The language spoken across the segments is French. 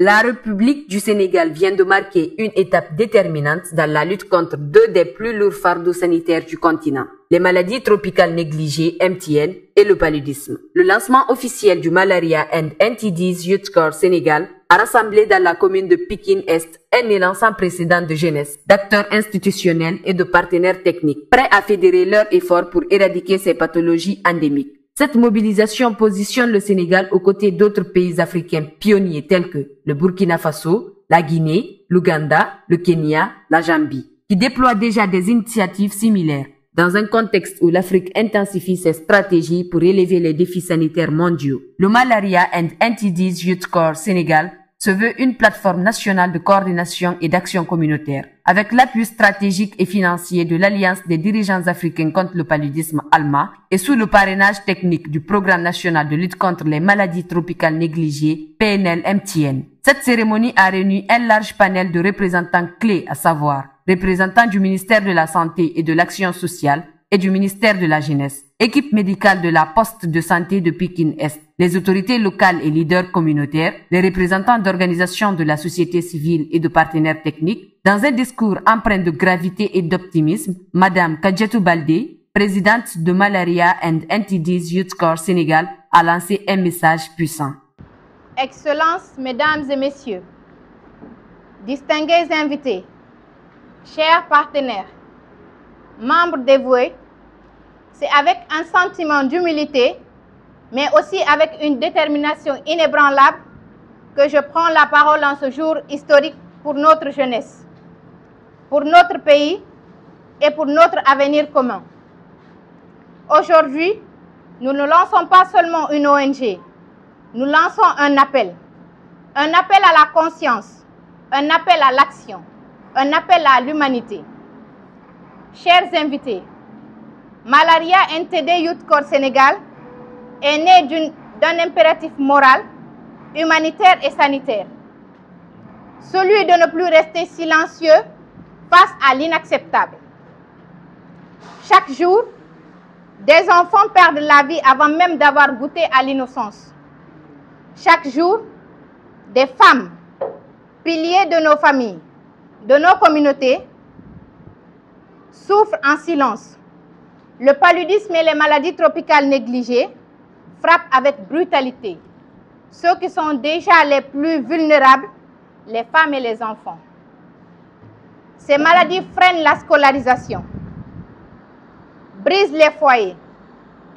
La République du Sénégal vient de marquer une étape déterminante dans la lutte contre deux des plus lourds fardeaux sanitaires du continent, les maladies tropicales négligées MTN et le paludisme. Le lancement officiel du Malaria and NTD's Youth Corps Sénégal a rassemblé dans la commune de Pikine-Est un élan sans précédent de jeunesse, d'acteurs institutionnels et de partenaires techniques, prêts à fédérer leurs efforts pour éradiquer ces pathologies endémiques. Cette mobilisation positionne le Sénégal aux côtés d'autres pays africains pionniers tels que le Burkina Faso, la Guinée, l'Ouganda, le Kenya, la Zambie, qui déploient déjà des initiatives similaires. Dans un contexte où l'Afrique intensifie ses stratégies pour relever les défis sanitaires mondiaux, le Malaria and NTD's Youth Corps Sénégal se veut une plateforme nationale de coordination et d'action communautaire, avec l'appui stratégique et financier de l'Alliance des dirigeants africains contre le paludisme ALMA et sous le parrainage technique du Programme national de lutte contre les maladies tropicales négligées PNL-MTN. Cette cérémonie a réuni un large panel de représentants clés, à savoir représentants du ministère de la Santé et de l'Action sociale et du ministère de la Jeunesse, équipe médicale de la poste de santé de Pikine-Est, les autorités locales et leaders communautaires, les représentants d'organisations de la société civile et de partenaires techniques. Dans un discours empreint de gravité et d'optimisme, Madame Kadjatou Baldé, présidente de Malaria and NTD's Youth Corps Sénégal, a lancé un message puissant. Excellences, Mesdames et Messieurs, distingués invités, chers partenaires, membres dévoués, c'est avec un sentiment d'humilité, mais aussi avec une détermination inébranlable que je prends la parole en ce jour historique pour notre jeunesse, pour notre pays et pour notre avenir commun. Aujourd'hui, nous ne lançons pas seulement une ONG, nous lançons un appel à la conscience, un appel à l'action, un appel à l'humanité. Chers invités, Malaria NTD Youth Corps Sénégal est né d'un impératif moral, humanitaire et sanitaire. Celui de ne plus rester silencieux face à l'inacceptable. Chaque jour, des enfants perdent la vie avant même d'avoir goûté à l'innocence. Chaque jour, des femmes, piliers de nos familles, de nos communautés, souffrent en silence. Le paludisme et les maladies tropicales négligées frappent avec brutalité ceux qui sont déjà les plus vulnérables, les femmes et les enfants. Ces maladies freinent la scolarisation, brisent les foyers,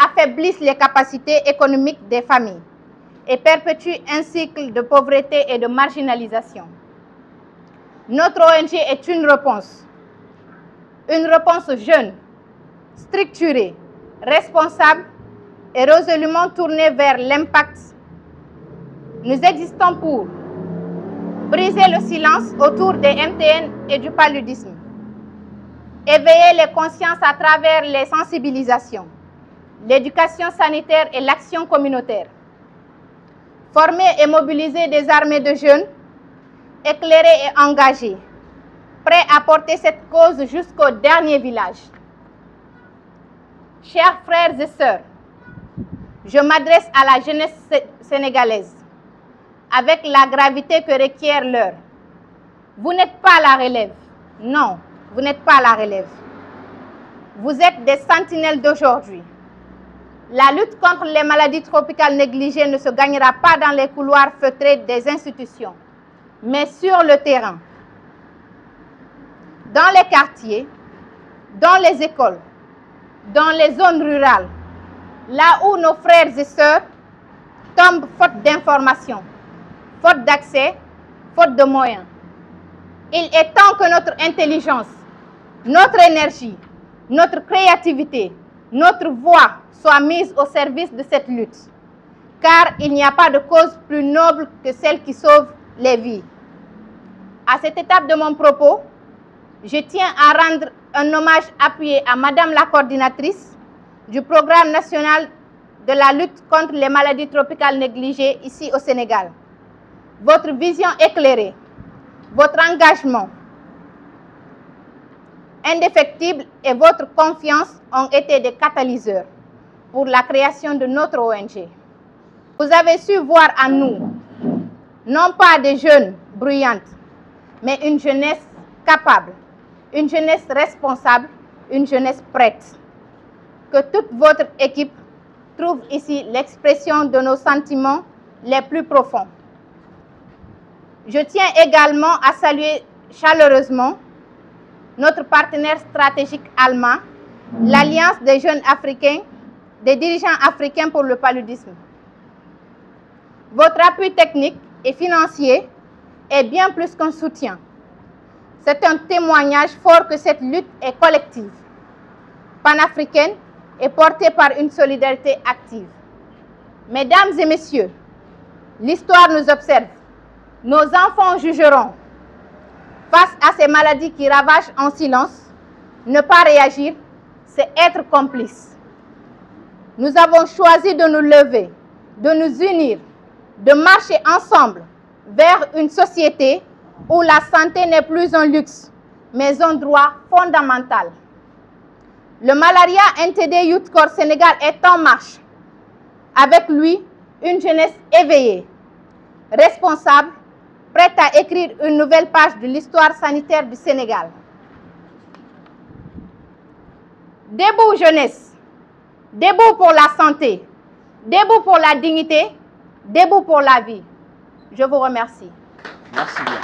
affaiblissent les capacités économiques des familles et perpétuent un cycle de pauvreté et de marginalisation. Notre ONG est une réponse jeune, structurée, responsable et résolument tournée vers l'impact. Nous existons pour briser le silence autour des MTN et du paludisme, éveiller les consciences à travers les sensibilisations, l'éducation sanitaire et l'action communautaire, former et mobiliser des armées de jeunes, éclairés et engagés, prêts à porter cette cause jusqu'au dernier village. Chers frères et sœurs, je m'adresse à la jeunesse sénégalaise avec la gravité que requiert l'heure. Vous n'êtes pas la relève. Non, vous n'êtes pas la relève. Vous êtes des sentinelles d'aujourd'hui. La lutte contre les maladies tropicales négligées ne se gagnera pas dans les couloirs feutrés des institutions, mais sur le terrain, dans les quartiers, dans les écoles, dans les zones rurales, là où nos frères et sœurs tombent faute d'informations, faute d'accès, faute de moyens. Il est temps que notre intelligence, notre énergie, notre créativité, notre voix soient mises au service de cette lutte. Car il n'y a pas de cause plus noble que celle qui sauve les vies. À cette étape de mon propos, je tiens à rendre un hommage appuyé à Madame la coordinatrice du Programme national de la lutte contre les maladies tropicales négligées ici au Sénégal. Votre vision éclairée, votre engagement indéfectible et votre confiance ont été des catalyseurs pour la création de notre ONG. Vous avez su voir en nous non pas des jeunes bruyantes, mais une jeunesse capable, une jeunesse responsable, une jeunesse prête. Que toute votre équipe trouve ici l'expression de nos sentiments les plus profonds. Je tiens également à saluer chaleureusement notre partenaire stratégique allemand, l'Alliance des jeunes africains, des dirigeants africains pour le paludisme. Votre appui technique et financier est bien plus qu'un soutien. C'est un témoignage fort que cette lutte est collective, panafricaine et portée par une solidarité active. Mesdames et messieurs, l'histoire nous observe. Nos enfants jugeront. Face à ces maladies qui ravagent en silence, ne pas réagir, c'est être complice. Nous avons choisi de nous lever, de nous unir, de marcher ensemble vers une société où la santé n'est plus un luxe, mais un droit fondamental. Le Malaria NTD Youth Corps Sénégal est en marche. Avec lui, une jeunesse éveillée, responsable, prête à écrire une nouvelle page de l'histoire sanitaire du Sénégal. Debout jeunesse, debout pour la santé, debout pour la dignité, debout pour la vie. Je vous remercie. Merci bien.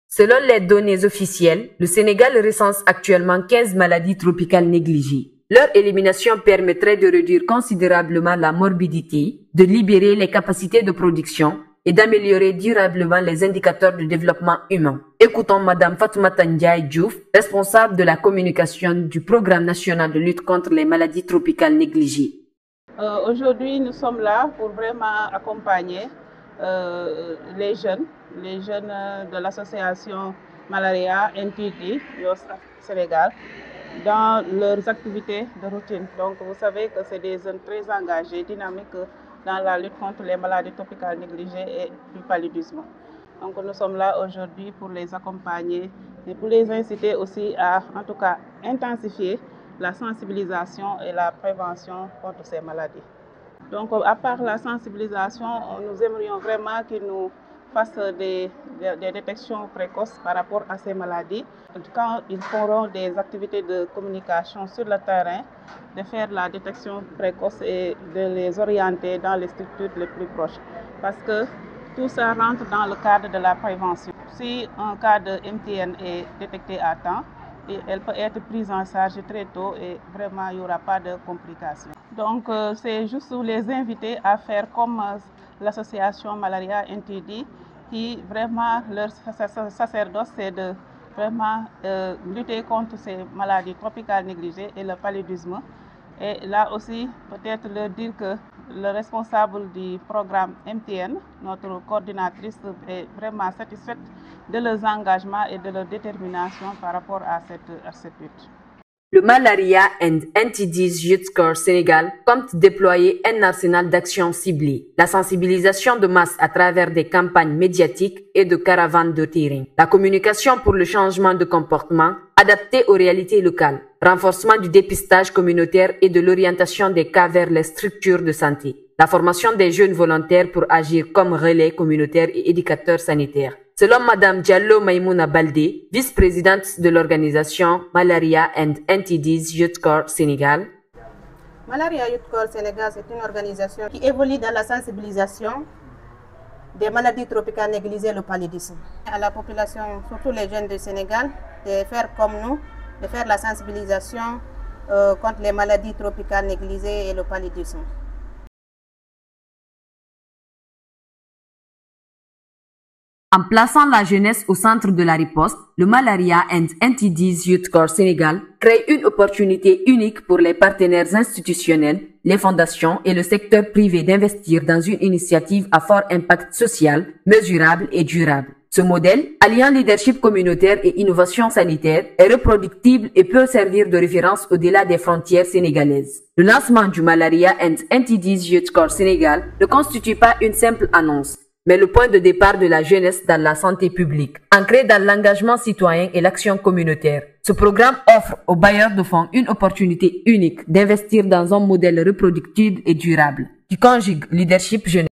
Selon les données officielles, le Sénégal recense actuellement 15 maladies tropicales négligées. Leur élimination permettrait de réduire considérablement la morbidité, de libérer les capacités de production et d'améliorer durablement les indicateurs de développement humain. Écoutons Madame Fatoumata Ndiaye Diouf, responsable de la communication du Programme national de lutte contre les maladies tropicales négligées. Aujourd'hui, nous sommes là pour vraiment accompagner les jeunes de l'association Malaria NTD Youth Sénégal dans leurs activités de routine. Donc vous savez que c'est des jeunes très engagés, dynamiques dans la lutte contre les maladies tropicales négligées et du paludisme. Donc nous sommes là aujourd'hui pour les accompagner et pour les inciter aussi à, en tout cas, intensifier la sensibilisation et la prévention contre ces maladies. Donc à part la sensibilisation, nous aimerions vraiment qu'ils nous fassent des détections précoces par rapport à ces maladies. Quand ils feront des activités de communication sur le terrain, de faire la détection précoce et de les orienter dans les structures les plus proches. Parce que tout ça rentre dans le cadre de la prévention. Si un cas de MTN est détecté à temps, elle peut être prise en charge très tôt et vraiment il n'y aura pas de complications. Donc c'est juste les inviter à faire comme l'association Malaria NTD qui vraiment leur sacerdoce c'est de vraiment lutter contre ces maladies tropicales négligées et le paludisme. Et là aussi, peut-être leur dire que le responsable du programme MTN, notre coordinatrice, est vraiment satisfaite de leurs engagements et de leur détermination par rapport à cette lutte. Le Malaria and NTD's Youth Corps Sénégal compte déployer un arsenal d'actions ciblées, la sensibilisation de masse à travers des campagnes médiatiques et de caravanes de terrain, la communication pour le changement de comportement adapté aux réalités locales, renforcement du dépistage communautaire et de l'orientation des cas vers les structures de santé, la formation des jeunes volontaires pour agir comme relais communautaires et éducateurs sanitaires. Selon Madame Diallo Maïmouna Baldé, vice-présidente de l'organisation Malaria and NTD's Youth Corps Sénégal. Malaria Youth Corps Sénégal, c'est une organisation qui évolue dans la sensibilisation des maladies tropicales négligées et le paludisme. À la population, surtout les jeunes du Sénégal, de faire comme nous, de faire la sensibilisation contre les maladies tropicales négligées et le paludisme. En plaçant la jeunesse au centre de la riposte, le Malaria and NTD's Youth Corps Sénégal crée une opportunité unique pour les partenaires institutionnels, les fondations et le secteur privé d'investir dans une initiative à fort impact social, mesurable et durable. Ce modèle, alliant leadership communautaire et innovation sanitaire, est reproductible et peut servir de référence au-delà des frontières sénégalaises. Le lancement du Malaria and NTD's Youth Corps Sénégal ne constitue pas une simple annonce, mais le point de départ de la jeunesse dans la santé publique, ancré dans l'engagement citoyen et l'action communautaire. Ce programme offre aux bailleurs de fonds une opportunité unique d'investir dans un modèle reproductible et durable, qui conjugue leadership jeunesse,